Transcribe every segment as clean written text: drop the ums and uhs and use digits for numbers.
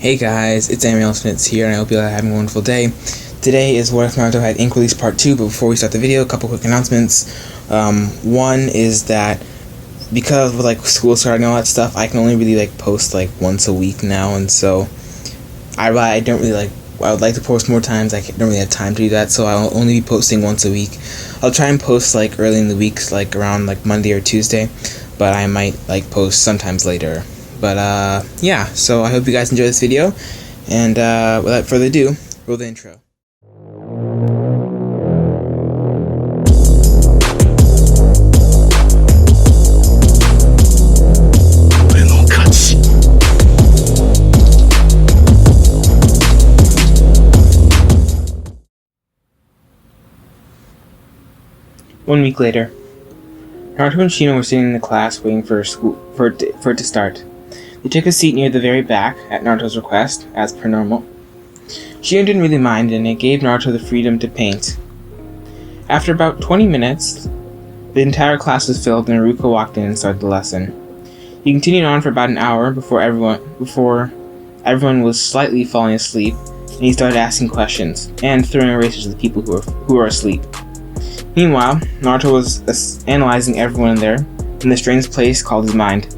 Hey guys, it's Samuel Smith here, and I hope you all are having a wonderful day. Today is What If Naruto Had Ink Release Part 2, but before we start the video, a couple quick announcements. One is that because with school starting and all that stuff, I can only really post once a week now, and so I would like to post more times. I don't really have time to do that, so I'll only be posting once a week. I'll try and post early in the weeks, around Monday or Tuesday, but I might post sometimes later. But yeah, so I hope you guys enjoy this video, and without further ado, roll the intro. One week later, Naruto and Shino were sitting in the class waiting for it to start. They took a seat near the very back, at Naruto's request, as per normal. Shino didn't really mind, and it gave Naruto the freedom to paint. After about 20 minutes, the entire class was filled, and Naruto walked in and started the lesson. He continued on for about an hour before everyone was slightly falling asleep, and he started asking questions, and throwing erasers at the people who were asleep. Meanwhile, Naruto was analyzing everyone in there, in the strange place called his mind.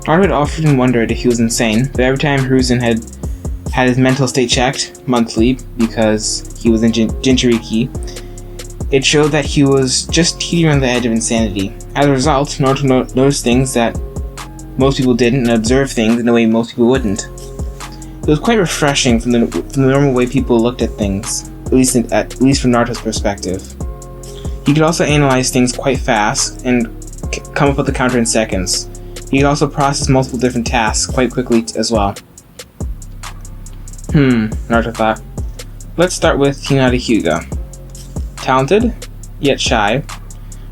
Naruto had often wondered if he was insane, but every time Hiruzen had his mental state checked, monthly, because he was in Jinchuriki, it showed that he was just teetering on the edge of insanity. As a result, Naruto noticed things that most people didn't, and observed things in a way most people wouldn't. It was quite refreshing from the normal way people looked at things, at least from Naruto's perspective. He could also analyze things quite fast, and come up with a counter in seconds. He could also process multiple different tasks quite quickly as well. Naruto thought. Let's start with Hinata Hyuga. Talented, yet shy,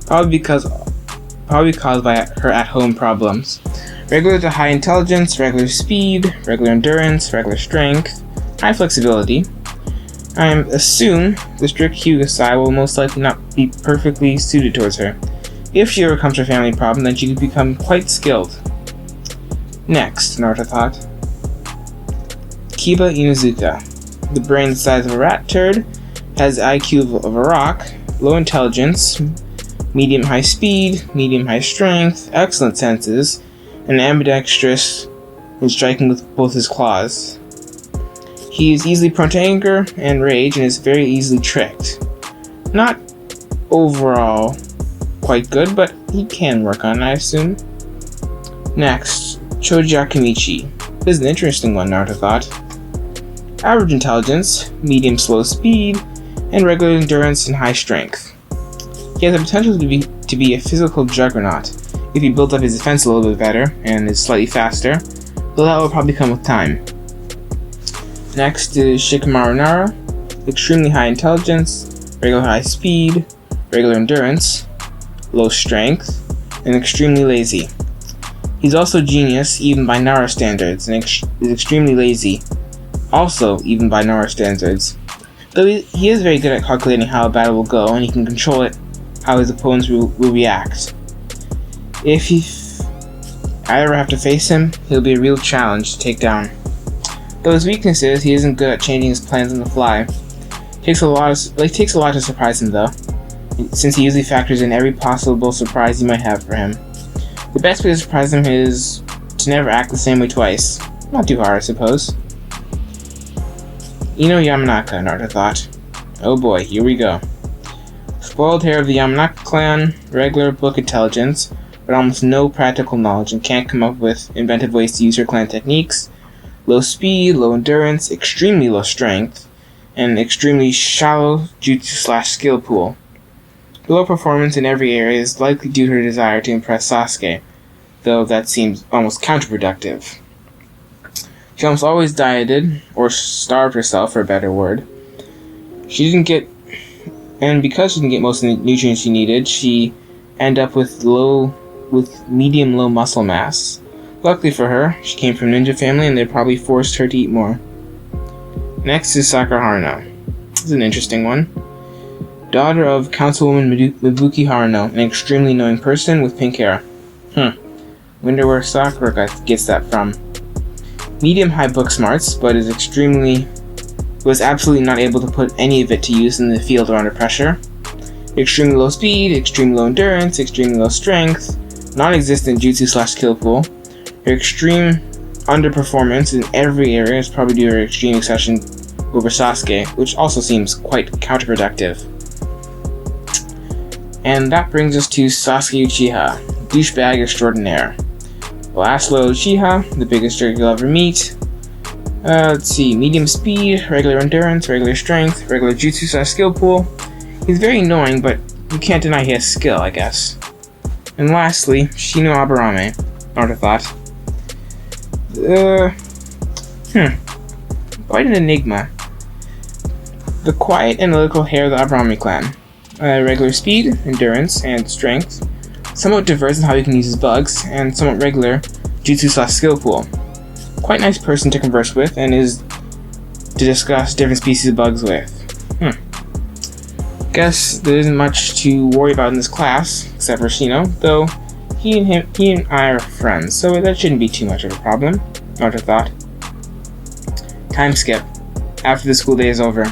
probably caused by her at-home problems. Regular to high intelligence, regular speed, regular endurance, regular strength, high flexibility. I assume the strict Hyuga style will most likely not be perfectly suited towards her. If she overcomes her family problem, then she could become quite skilled. Next, Naruto thought. Kiba Inuzuka. The brain the size of a rat turd, has the IQ of a rock, low intelligence, medium high speed, medium high strength, excellent senses, and ambidextrous in striking with both his claws. He is easily prone to anger and rage, and is very easily tricked. Not overall quite good, but he can work on it, I assume. Next, Choji Akimichi. This is an interesting one, Naruto thought. Average intelligence, medium slow speed, and regular endurance and high strength. He has the potential to be a physical juggernaut if he builds up his defense a little bit better and is slightly faster, though that will probably come with time. Next is Shikamaru Nara. Extremely high intelligence, regular high speed, regular endurance, low strength, and extremely lazy. He's also genius, even by Nara standards, and is extremely lazy, also even by Nara standards. Though he is very good at calculating how a battle will go, and he can control it, how his opponents will react. If I ever have to face him, he'll be a real challenge to take down. Though his weakness is, he isn't good at changing his plans on the fly. Takes a lot to surprise him, though, since he usually factors in every possible surprise you might have for him. The best way to surprise him is to never act the same way twice. Not too hard, I suppose. Ino Yamanaka, Naruto thought. Oh boy, here we go. Spoiled hair of the Yamanaka clan, regular book intelligence, but almost no practical knowledge, and can't come up with inventive ways to use her clan techniques. Low speed, low endurance, extremely low strength, and extremely shallow jutsu/skill pool. Low performance in every area is likely due to her desire to impress Sasuke, though that seems almost counterproductive. She almost always dieted, or starved herself for a better word. Because she didn't get most of the nutrients she needed, she ended up with medium-low muscle mass. Luckily for her, she came from a ninja family, and they probably forced her to eat more. Next is Sakura Haruno. This is an interesting one. Daughter of Councilwoman Mibuki Haruno, an extremely annoying person with pink hair. Wonder where Sakura gets that from. medium-high book smarts, but was absolutely not able to put any of it to use in the field or under pressure. Extremely low speed, extremely low endurance, extremely low strength, non-existent jutsu/skill pool. Her extreme underperformance in every area is probably due to her extreme obsession over Sasuke, which also seems quite counterproductive. And that brings us to Sasuke Uchiha, douchebag extraordinaire. The last low Uchiha, the biggest jerk you'll ever meet. Let's see, medium speed, regular endurance, regular strength, regular jutsu/skill pool. He's very annoying, but you can't deny he has skill, I guess. And lastly, Shino Aburame, Naruto thought. Quite an enigma. The quiet analytical hair of the Aburame clan. Regular speed, endurance, and strength. Somewhat diverse in how he can use his bugs, and somewhat regular jutsu/skill pool. Quite nice person to converse with, and is to discuss different species of bugs with. Guess there isn't much to worry about in this class, except for Shino, though he and I are friends, so that shouldn't be too much of a problem, Naruto thought. Time skip. After the school day is over.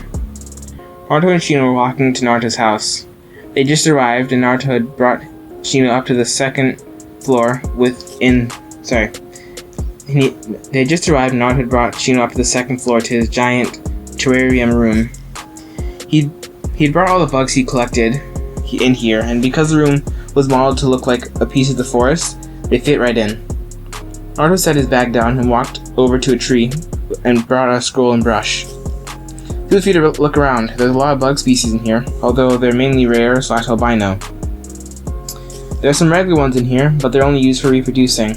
Naruto and Shino were walking to Naruto's house. They just arrived, and Naruto had brought Shino up to the second floor They had just arrived, and Naruto had brought Shino up to the second floor to his giant terrarium room. He'd brought all the bugs he collected in here, and because the room was modeled to look like a piece of the forest, they fit right in. Naruto set his bag down and walked over to a tree and brought a scroll and brush. Feel free to look around. There's a lot of bug species in here, although they're mainly rare/albino. There are some regular ones in here, but they're only used for reproducing.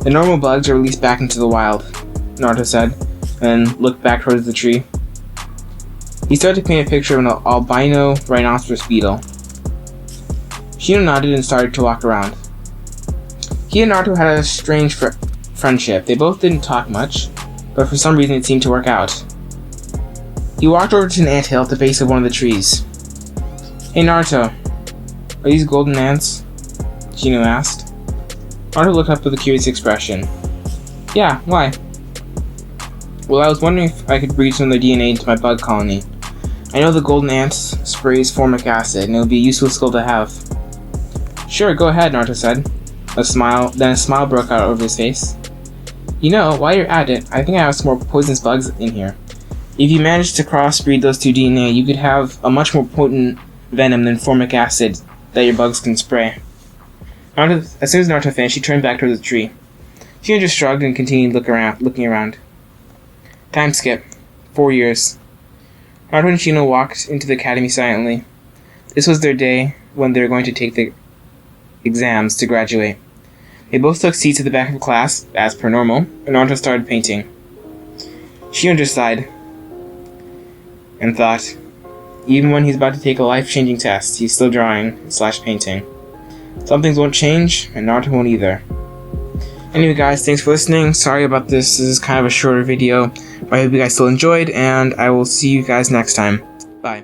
The normal bugs are released back into the wild, Naruto said, and looked back towards the tree. He started to paint a picture of an albino rhinoceros beetle. Shino nodded and started to walk around. He and Naruto had a strange friendship. They both didn't talk much, but for some reason it seemed to work out. He walked over to an anthill at the base of one of the trees. Hey Naruto, are these golden ants? Shino asked. Naruto looked up with a curious expression. Yeah, why? Well, I was wondering if I could breed some of their DNA into my bug colony. I know the golden ant sprays formic acid, and it would be a useful skill to have. Sure, go ahead, Naruto said. Then a smile broke out over his face. You know, while you're at it, I think I have some more poisonous bugs in here. If you manage to crossbreed those two DNA, you could have a much more potent venom than formic acid that your bugs can spray. As soon as Naruto finished, he turned back towards the tree. Shino just shrugged and continued looking around. Time skip. 4 years. Naruto and Shino walked into the academy silently. This was their day when they were going to take the exams to graduate. They both took seats at the back of class, as per normal, and Naruto started painting. Shino just sighed and thought, even when he's about to take a life-changing test, he's still drawing/painting. Some things won't change, and Naruto won't either. Anyway guys, thanks for listening. Sorry about this. This is kind of a shorter video, but I hope you guys still enjoyed, and I will see you guys next time. Bye.